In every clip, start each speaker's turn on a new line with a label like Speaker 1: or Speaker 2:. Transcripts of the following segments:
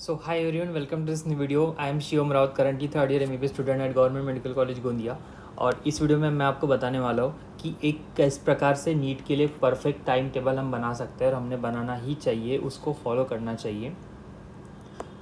Speaker 1: So hi everyone, welcome to this new video. I am Shivam Raut, currently third year MBBS student at government medical college Gondia. और इस video में मैं आपको बताने वाला हूँ कि एक किस प्रकार से नीट के लिए परफेक्ट टाइम टेबल हम बना सकते हैं और हमने बनाना ही चाहिए, उसको फॉलो करना चाहिए।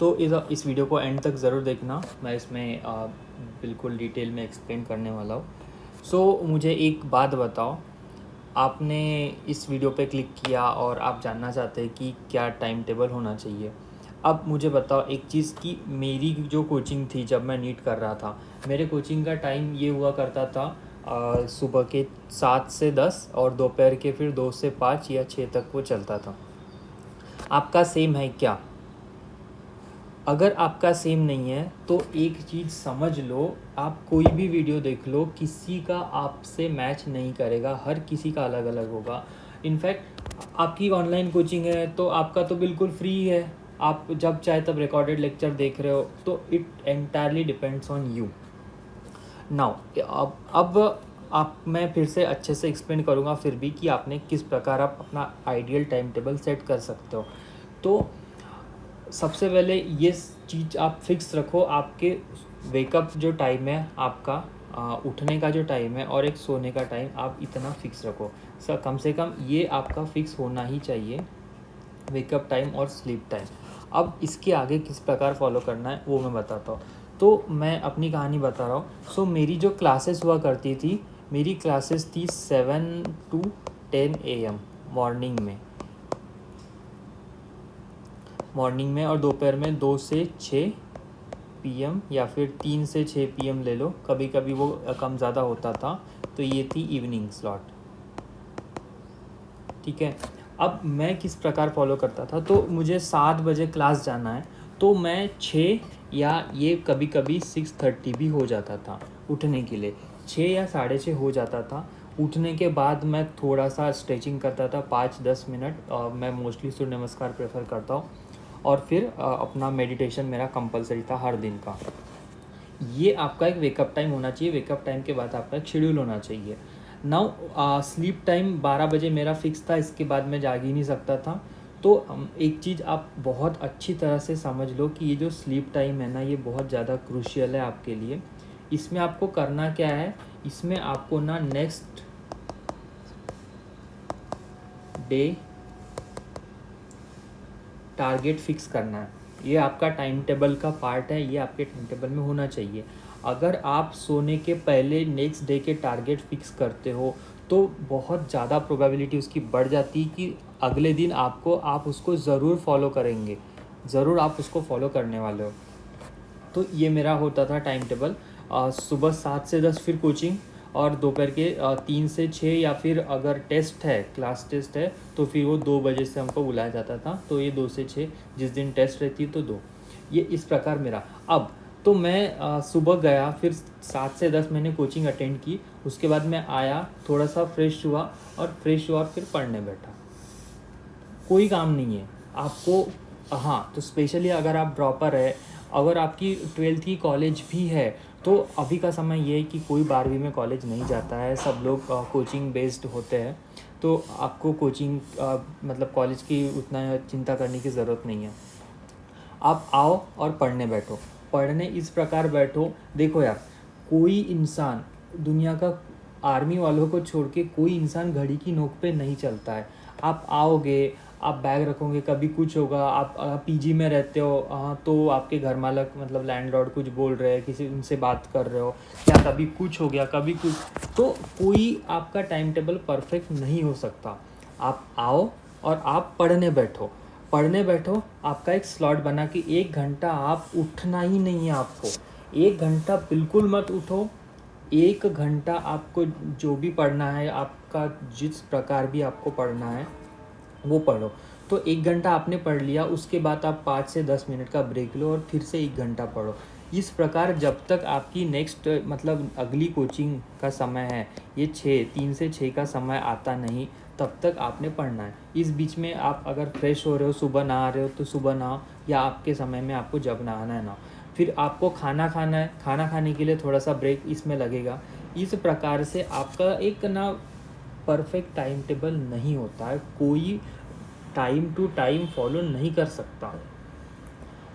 Speaker 1: तो इस वीडियो को एंड तक ज़रूर देखना, मैं इसमें बिल्कुल डिटेल में एक्सप्लेन करने वाला हूँ। सो मुझे एक बात बताओ, आपने इस वीडियो पे क्लिक किया और आप जानना चाहते हैं कि क्या टाइम टेबल होना चाहिए। अब मुझे बताओ एक चीज़ कि मेरी जो कोचिंग थी जब मैं नीट कर रहा था, मेरे कोचिंग का टाइम ये हुआ करता था सुबह के 7 से 10 और दोपहर के फिर 2 से 5 या 6 तक वो चलता था। आपका सेम है क्या? अगर आपका सेम नहीं है तो एक चीज़ समझ लो, आप कोई भी वीडियो देख लो, किसी का आपसे मैच नहीं करेगा, हर किसी का अलग अलग होगा। इनफैक्ट आपकी ऑनलाइन कोचिंग है तो आपका तो बिल्कुल फ्री है, आप जब चाहे तब रिकॉर्डेड लेक्चर देख रहे हो, तो it entirely depends on you. Now अब आप मैं फिर से अच्छे से एक्सप्लेन करूँगा फिर भी कि आपने किस प्रकार आप अपना आइडियल टाइम टेबल सेट कर सकते हो। तो सबसे पहले ये चीज़ आप फिक्स रखो, आपके वेकअप जो टाइम है आपका, उठने का जो टाइम है और एक सोने का टाइम, आप इतना फिक्स रखो। कम से कम ये आपका फिक्स होना ही चाहिए, वेकअप टाइम और स्लीप टाइम। अब इसके आगे किस प्रकार फॉलो करना है वो मैं बताता हूँ। तो मैं अपनी कहानी बता रहा हूँ। सो मेरी जो क्लासेस हुआ करती थी, मेरी क्लासेस थी 7 to 10 AM मॉर्निंग में और दोपहर में 2 से 6 PM या फिर 3 से 6 PM ले लो, कभी कभी वो कम ज़्यादा होता था। तो ये थी इवनिंग स्लॉट, ठीक है। अब मैं किस प्रकार फॉलो करता था, तो मुझे 7 बजे क्लास जाना है तो मैं 6 या ये कभी कभी 6:30 भी हो जाता था उठने के लिए, 6 या 6:30 हो जाता था। उठने के बाद मैं थोड़ा सा स्ट्रेचिंग करता था 5-10 मिनट, मैं मोस्टली सूर्य नमस्कार प्रेफर करता हूँ। और फिर अपना मेडिटेशन मेरा कंपलसरी था हर दिन का। ये आपका एक वेकअप टाइम होना चाहिए, वेकअप टाइम के बाद आपका एक शेड्यूल होना चाहिए। नाउ स्लीप टाइम 12 बजे मेरा फिक्स था, इसके बाद मैं जाग ही नहीं सकता था। तो एक चीज़ आप बहुत अच्छी तरह से समझ लो कि ये जो स्लीप टाइम है ना, ये बहुत ज़्यादा क्रूशियल है आपके लिए। इसमें आपको करना क्या है, इसमें आपको ना नेक्स्ट डे टारगेट फिक्स करना है। ये आपका टाइम टेबल का पार्ट है, ये आपके टाइम टेबल में होना चाहिए। अगर आप सोने के पहले नेक्स्ट डे के टारगेट फिक्स करते हो तो बहुत ज़्यादा प्रोबेबिलिटी उसकी बढ़ जाती है कि अगले दिन आप उसको ज़रूर फॉलो करेंगे, ज़रूर आप उसको फॉलो करने वाले हो। तो ये मेरा होता था टाइम टेबल। सुबह 7 से 10 फिर कोचिंग, और दोपहर के 3 से 6, या फिर अगर टेस्ट है, क्लास टेस्ट है, तो फिर वो 2 बजे से हमको बुलाया जाता था, तो ये 2 से 6, जिस दिन टेस्ट रहती तो 2। ये इस प्रकार मेरा। अब तो मैं सुबह गया, फिर 7 से 10 मैंने कोचिंग अटेंड की, उसके बाद मैं आया, थोड़ा सा फ्रेश हुआ, और फिर पढ़ने बैठा। कोई काम नहीं है आपको। हाँ, तो स्पेशली अगर आप ड्रॉपर है, अगर आपकी 12th की कॉलेज भी है, तो अभी का समय ये है कि कोई 12वीं में कॉलेज नहीं जाता है, सब लोग कोचिंग बेस्ड होते हैं। तो आपको कोचिंग मतलब कॉलेज की उतना चिंता करने की ज़रूरत नहीं है। आप आओ और पढ़ने बैठो। पढ़ने इस प्रकार बैठो, देखो यार, कोई इंसान दुनिया का, आर्मी वालों को छोड़ के कोई इंसान घड़ी की नोक पे नहीं चलता है। आप आओगे, आप बैग रखोगे, कभी कुछ होगा, आप पीजी में रहते हो, तो आपके घर मालक मतलब लैंडलॉर्ड कुछ बोल रहे हैं, किसी उनसे बात कर रहे हो, क्या कभी कुछ हो गया, कभी कुछ, तो कोई आपका टाइम टेबल परफेक्ट नहीं हो सकता। आप आओ और आप पढ़ने बैठो। आपका एक स्लॉट बना कि 1 घंटा आप उठना ही नहीं है आपको। 1 घंटा बिल्कुल मत उठो। 1 घंटा आपको जो भी पढ़ना है, आपका जिस प्रकार भी आपको पढ़ना है वो पढ़ो। तो 1 घंटा आपने पढ़ लिया, उसके बाद आप 5 से 10 मिनट का ब्रेक लो और फिर से 1 घंटा पढ़ो। इस प्रकार जब तक आपकी नेक्स्ट मतलब अगली कोचिंग का समय है, ये 3 से 6 का समय आता नहीं, तब तक आपने पढ़ना है। इस बीच में आप अगर फ्रेश हो रहे हो, सुबह नहा रहे हो तो सुबह नहाओ, या आपके समय में आपको जब नहाना है नहाओ। फिर आपको खाना खाना है, खाना खाने के लिए थोड़ा सा ब्रेक इसमें लगेगा। इस प्रकार से आपका एक ना परफेक्ट टाइम टेबल नहीं होता है, कोई टाइम टू टाइम फॉलो नहीं कर सकता।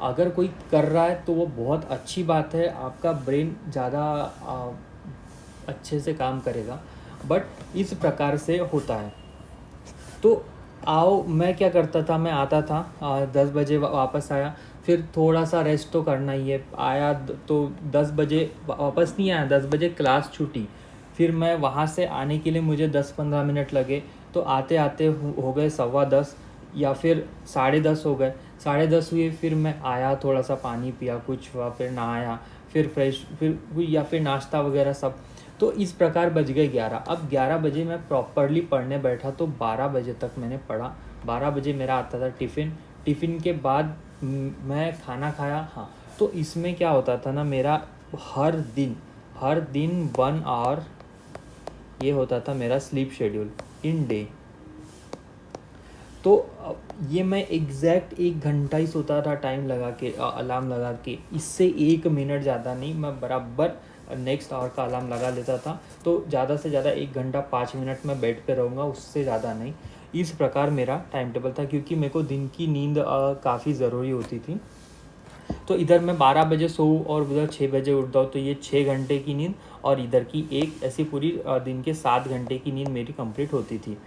Speaker 1: अगर कोई कर रहा है तो वो बहुत अच्छी बात है, आपका ब्रेन ज़्यादा अच्छे से काम करेगा, बट इस प्रकार से होता है। तो आओ, मैं क्या करता था, मैं आता था 10 बजे वापस आया, फिर थोड़ा सा रेस्ट तो करना ही है, आया तो 10 बजे वापस नहीं आया, 10 बजे क्लास छूटी, फिर मैं वहाँ से आने के लिए मुझे 10-15 मिनट लगे, तो आते आते हो गए 10:15 या फिर 10:30 हो गए, 10:30 हुए, फिर मैं आया, थोड़ा सा पानी पिया, कुछ हुआ, फिर नहाया, फिर फ्रेश, फिर या फिर नाश्ता वगैरह सब। तो इस प्रकार बज गए 11। अब 11 बजे मैं प्रॉपरली पढ़ने बैठा तो 12 बजे तक मैंने पढ़ा। 12 बजे मेरा आता था टिफ़िन, टिफ़िन के बाद मैं खाना खाया। हाँ, तो इसमें क्या होता था ना, मेरा हर दिन 1 आवर ये होता था मेरा स्लीप शेड्यूल इन डे। तो ये मैं एग्जैक्ट 1 घंटा ही सोता था, टाइम लगा के, अलार्म लगा के, इससे 1 मिनट ज़्यादा नहीं, मैं बराबर नेक्स्ट आवर का अलार्म लगा लेता था। तो ज़्यादा से ज़्यादा 1 घंटा 5 मिनट मैं बेड पे रहूँगा, उससे ज़्यादा नहीं। इस प्रकार मेरा टाइम टेबल था, क्योंकि मेरे को दिन की नींद काफ़ी ज़रूरी होती थी। तो इधर मैं 12 बजे सोऊँ और उधर 6 बजे उठता हूँ, तो ये 6 घंटे की नींद, और इधर की एक ऐसी पूरी दिन के 7 घंटे की नींद मेरी कंप्लीट होती थी।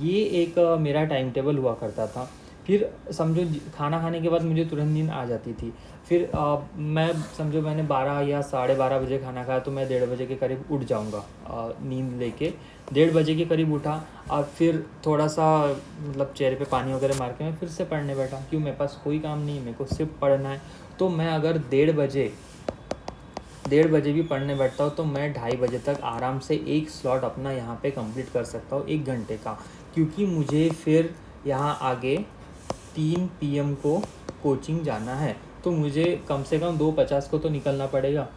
Speaker 1: ये एक मेरा टाइम टेबल हुआ करता था। फिर समझो खाना खाने के बाद मुझे तुरंत नींद आ जाती थी। फिर मैं समझो मैंने 12 या 12:30 बजे खाना खाया, तो मैं 1:30 बजे के करीब उठ जाऊँगा नींद लेके। 1:30 बजे के करीब उठा, और फिर थोड़ा सा मतलब चेहरे पे पानी वगैरह मार के मैं फिर से पढ़ने बैठा, क्यों, मेरे पास कोई काम नहीं है, मेरे को सिर्फ पढ़ना है। तो मैं अगर 1:30 बजे भी पढ़ने बैठता हूँ, तो मैं 2:30 बजे तक आराम से एक स्लॉट अपना यहाँ पे कंप्लीट कर सकता हूँ, 1 घंटे का, क्योंकि मुझे फिर यहाँ आगे 3 PM को कोचिंग जाना है, तो मुझे कम से कम 2:50 को तो निकलना पड़ेगा।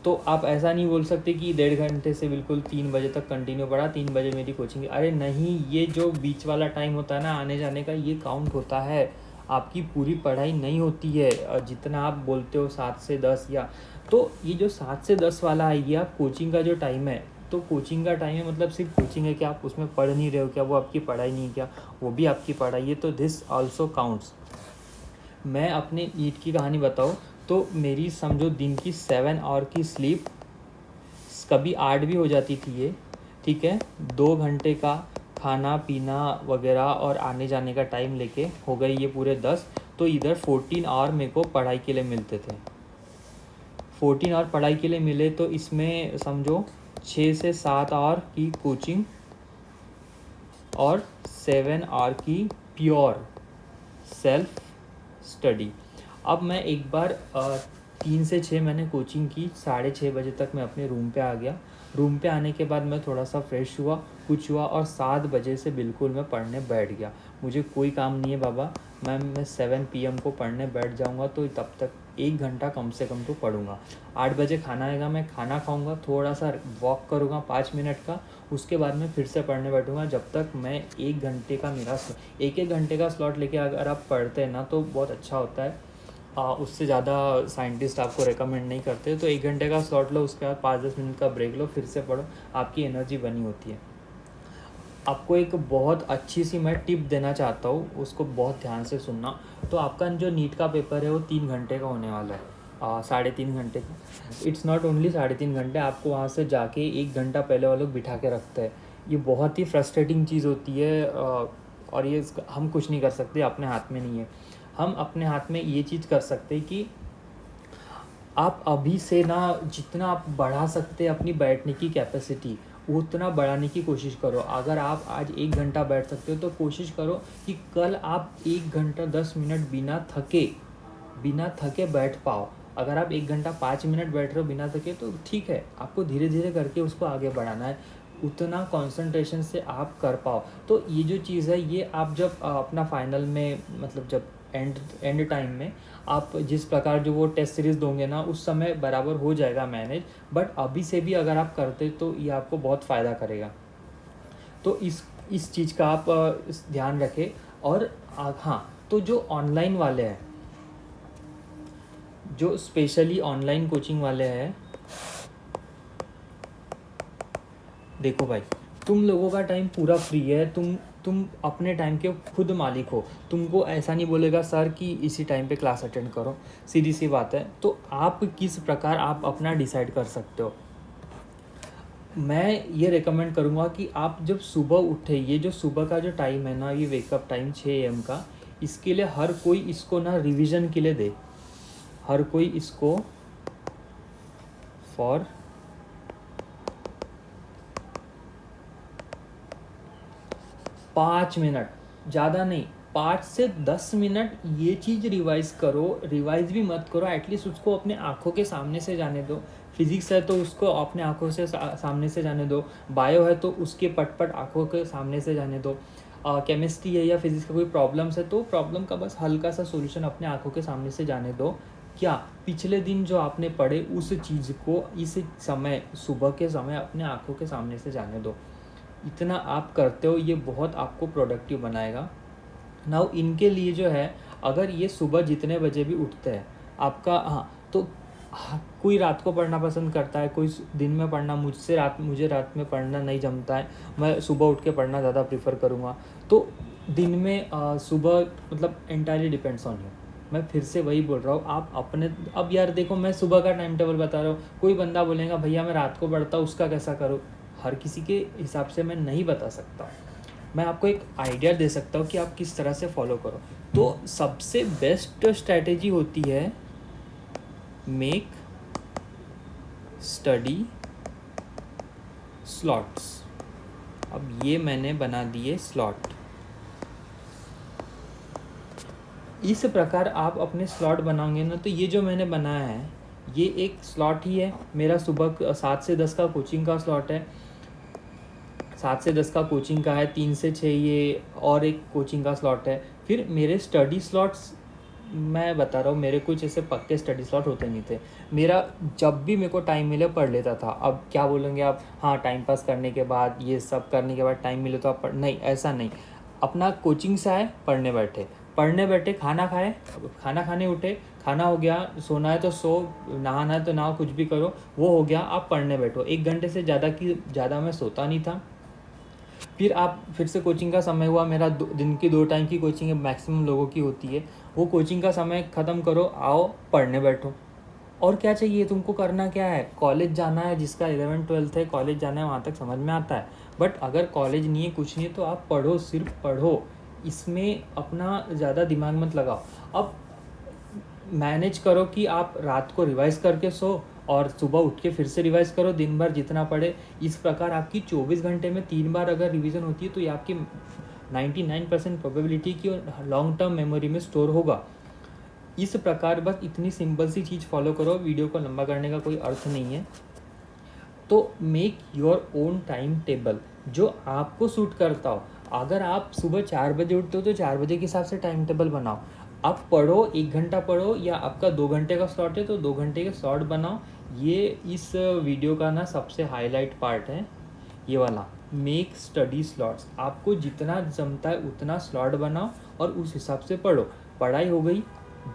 Speaker 1: तो आप ऐसा नहीं बोल सकते कि 1.5 घंटे से बिल्कुल 3 बजे तक कंटिन्यू पढ़ा, 3 बजे मेरी कोचिंग, अरे नहीं, ये जो बीच वाला टाइम होता है ना आने जाने का, ये काउंट होता है। आपकी पूरी पढ़ाई नहीं होती है जितना आप बोलते हो 7 से 10 या, तो ये जो 7 से 10 वाला है, ये आप कोचिंग का जो टाइम है, तो कोचिंग का टाइम है मतलब सिर्फ कोचिंग है, क्या आप उसमें पढ़ नहीं रहे हो क्या, वो आपकी पढ़ाई नहीं है क्या, वो भी आपकी पढ़ाई है, तो दिस आल्सो काउंट्स। मैं अपने नीट की कहानी बताऊँ, तो मेरी समझो दिन की 7 आवर की स्लीप, कभी 8 भी हो जाती थी ये, ठीक है, 2 घंटे का खाना पीना वगैरह और आने जाने का टाइम लेके हो गई ये पूरे 10, तो इधर 14 आवर मेरे को पढ़ाई के लिए मिलते थे। 14 आवर पढ़ाई के लिए मिले, तो इसमें समझो 6 से 7 आवर की कोचिंग और 7 आवर की प्योर सेल्फ स्टडी। अब मैं एक बार 3 से 6 मैंने कोचिंग की, 6:30 बजे तक मैं अपने रूम पे आ गया। रूम पे आने के बाद मैं थोड़ा सा फ्रेश हुआ, कुछ हुआ, और 7 बजे से बिल्कुल मैं पढ़ने बैठ गया। मुझे कोई काम नहीं है बाबा, मैं 7 PM को पढ़ने बैठ जाऊंगा, तो तब तक 1 घंटा कम से कम तो पढ़ूंगा। 8 बजे खाना आएगा, मैं खाना खाऊंगा, थोड़ा सा वॉक करूँगा 5 मिनट का, उसके बाद मैं फिर से पढ़ने बैठूंगा, जब तक मैं 1 घंटे का मेरा 1-1 घंटे का स्लॉट लेके अगर आप पढ़ते हैं ना, तो बहुत अच्छा होता है। उससे ज़्यादा साइंटिस्ट आपको रेकमेंड नहीं करते, तो 1 घंटे का स्लॉट लो, उसके बाद 5-10 मिनट का ब्रेक लो, फिर से पढ़ो, आपकी एनर्जी बनी होती है। आपको एक बहुत अच्छी सी मैं टिप देना चाहता हूँ, उसको बहुत ध्यान से सुनना। तो आपका जो नीट का पेपर है वो 3 घंटे का होने वाला है, 3.5 घंटे का। इट्स नॉट ओनली 3.5 घंटे, आपको वहाँ से जाके 1 घंटा पहले वो लोग बिठा के रखते हैं। ये बहुत ही फ्रस्ट्रेटिंग चीज़ होती है, और ये हम कुछ नहीं कर सकते, अपने हाथ में नहीं है। हम अपने हाथ में ये चीज़ कर सकते हैं कि आप अभी से ना जितना आप बढ़ा सकते हैं अपनी बैठने की कैपेसिटी, उतना बढ़ाने की कोशिश करो। अगर आप आज 1 घंटा बैठ सकते हो, तो कोशिश करो कि कल आप 1 घंटा 10 मिनट बिना थके बैठ पाओ। अगर आप 1 घंटा 5 मिनट बैठ रहे हो बिना थके, तो ठीक है, आपको धीरे धीरे करके उसको आगे बढ़ाना है, उतना कंसंट्रेशन से आप कर पाओ। तो ये जो चीज़ है, ये आप जब अपना फाइनल में, मतलब जब एंड टाइम में आप जिस प्रकार जो वो टेस्ट सीरीज़ दोगे ना, उस समय बराबर हो जाएगा मैनेज। बट अभी से भी अगर आप करते, तो ये आपको बहुत फ़ायदा करेगा। तो इस चीज़ का आप ध्यान रखें। और हाँ, तो जो ऑनलाइन वाले हैं, जो स्पेशली ऑनलाइन कोचिंग वाले हैं, देखो भाई, तुम लोगों का टाइम पूरा फ्री है, तुम तुम अपने टाइम के खुद मालिक हो। तुमको ऐसा नहीं बोलेगा सर कि इसी टाइम पे क्लास अटेंड करो, सीधी सी बात है। तो आप किस प्रकार आप अपना डिसाइड कर सकते हो। मैं ये रेकमेंड करूँगा कि आप जब सुबह उठे, ये जो सुबह का जो टाइम है ना, ये वेकअप टाइम 6 AM का, इसके लिए हर कोई इसको ना रिवीजन के लिए दे। हर कोई इसको फॉर 5 मिनट, ज़्यादा नहीं, 5 से 10 मिनट ये चीज़ रिवाइज़ करो। रिवाइज़ भी मत करो, एटलीस्ट उसको अपने आँखों के सामने से जाने दो। फिज़िक्स है तो उसको अपने आँखों से सामने से जाने दो। बायो है तो उसके पट आँखों के सामने से जाने दो। केमिस्ट्री है या फिज़िक्स का कोई प्रॉब्लम्स है तो प्रॉब्लम का बस हल्का सा सॉल्यूशन अपने आँखों के सामने से जाने दो। क्या पिछले दिन जो आपने पढ़े उस चीज़ को इस समय, सुबह के समय अपने आँखों के सामने से जाने दो। इतना आप करते हो, ये बहुत आपको प्रोडक्टिव बनाएगा। नाउ इनके लिए जो है, अगर ये सुबह जितने बजे भी उठते हैं आपका, तो कोई रात को पढ़ना पसंद करता है, कोई दिन में पढ़ना, मुझे रात में पढ़ना नहीं जमता है, मैं सुबह उठ के पढ़ना ज़्यादा प्रीफर करूँगा। तो दिन में सुबह मतलब एंटायरली डिपेंड्स ऑन यू। मैं फिर से वही बोल रहा हूँ, आप अपने, अब यार देखो मैं सुबह का टाइम टेबल बता रहा हूँ, कोई बंदा बोलेगा भैया मैं रात को पढ़ता हूँ, उसका कैसा करूँ। हर किसी के हिसाब से मैं नहीं बता सकता, मैं आपको एक आइडिया दे सकता हूँ कि आप किस तरह से फॉलो करो। तो सबसे बेस्ट स्ट्रैटेजी होती है मेक स्टडी स्लॉट्स। अब ये मैंने बना दिए स्लॉट। इस प्रकार आप अपने स्लॉट बनाओगे ना, तो ये जो मैंने बनाया है ये एक स्लॉट ही है मेरा। सुबह 7 से 10 का कोचिंग का स्लॉट है, 7 से 10 का कोचिंग का है, 3 से 6 ये और एक कोचिंग का स्लॉट है। फिर मेरे स्टडी स्लॉट्स, मैं बता रहा हूँ, मेरे कुछ ऐसे पक्के स्टडी स्लॉट होते नहीं थे। मेरा जब भी मेरे को टाइम मिले पढ़ लेता था। अब क्या बोलेंगे आप, हाँ टाइम पास करने के बाद, ये सब करने के बाद टाइम मिले तो आप पढ़, नहीं ऐसा नहीं। अपना कोचिंग से आए, पढ़ने बैठे, खाना खाए, खाना खाने उठे, खाना हो गया, सोना है तो सो, नहाना है तो नहाओ, कुछ भी करो, वो हो गया, आप पढ़ने बैठो। 1 घंटे से ज़्यादा मैं सोता नहीं था। फिर आप फिर से कोचिंग का समय हुआ, मेरा दिन की 2 टाइम की कोचिंग मैक्सिमम लोगों की होती है। वो कोचिंग का समय ख़त्म करो, आओ पढ़ने बैठो। और क्या चाहिए तुमको, करना क्या है, कॉलेज जाना है, जिसका 11th-12th है कॉलेज जाना है, वहाँ तक समझ में आता है। बट अगर कॉलेज नहीं है, कुछ नहीं है, तो आप पढ़ो, सिर्फ पढ़ो, इसमें अपना ज़्यादा दिमाग मत लगाओ। अब मैनेज करो कि आप रात को रिवाइज़ करके सो और सुबह उठ के फिर से रिवाइज़ करो, दिन भर जितना पढ़े। इस प्रकार आपकी 24 घंटे में 3 बार अगर रिवीजन होती है तो ये आपकी 99% प्रोबेबिलिटी की लॉन्ग टर्म मेमोरी में स्टोर होगा। इस प्रकार बस इतनी सिंपल सी चीज़ फॉलो करो, वीडियो को लंबा करने का कोई अर्थ नहीं है। तो make your own time table जो आपको सूट करता हो। अगर आप सुबह 4 बजे उठते हो तो 4 बजे के हिसाब से टाइम टेबल बनाओ। आप पढ़ो, 1 घंटा पढ़ो, या आपका 2 घंटे का स्लॉट है तो 2 घंटे के स्लॉट बनाओ। ये इस वीडियो का ना सबसे हाईलाइट पार्ट है, ये वाला मेक स्टडी स्लॉट्स। आपको जितना जमता है उतना स्लॉट बनाओ और उस हिसाब से पढ़ो। पढ़ाई हो गई,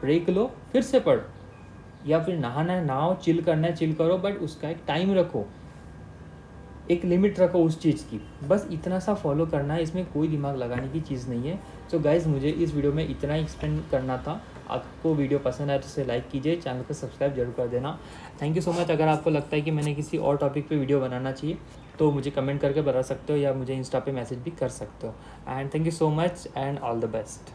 Speaker 1: ब्रेक लो, फिर से पढ़ो, या फिर नहाना है नहाओ, चिल करना है चिल करो, बट उसका एक टाइम रखो, एक लिमिट रखो उस चीज़ की। बस इतना सा फॉलो करना है, इसमें कोई दिमाग लगाने की चीज़ नहीं है। सो गाइज़, मुझे इस वीडियो में इतना ही एक्सप्लेन करना था। आपको वीडियो पसंद आए तो इसे लाइक कीजिए, चैनल को सब्सक्राइब जरूर कर देना। Thank you so much. अगर आपको लगता है कि मैंने किसी और टॉपिक पे वीडियो बनाना चाहिए तो मुझे कमेंट करके बता सकते हो, या मुझे इंस्टा पे मैसेज भी कर सकते हो। And thank you so much and all the best.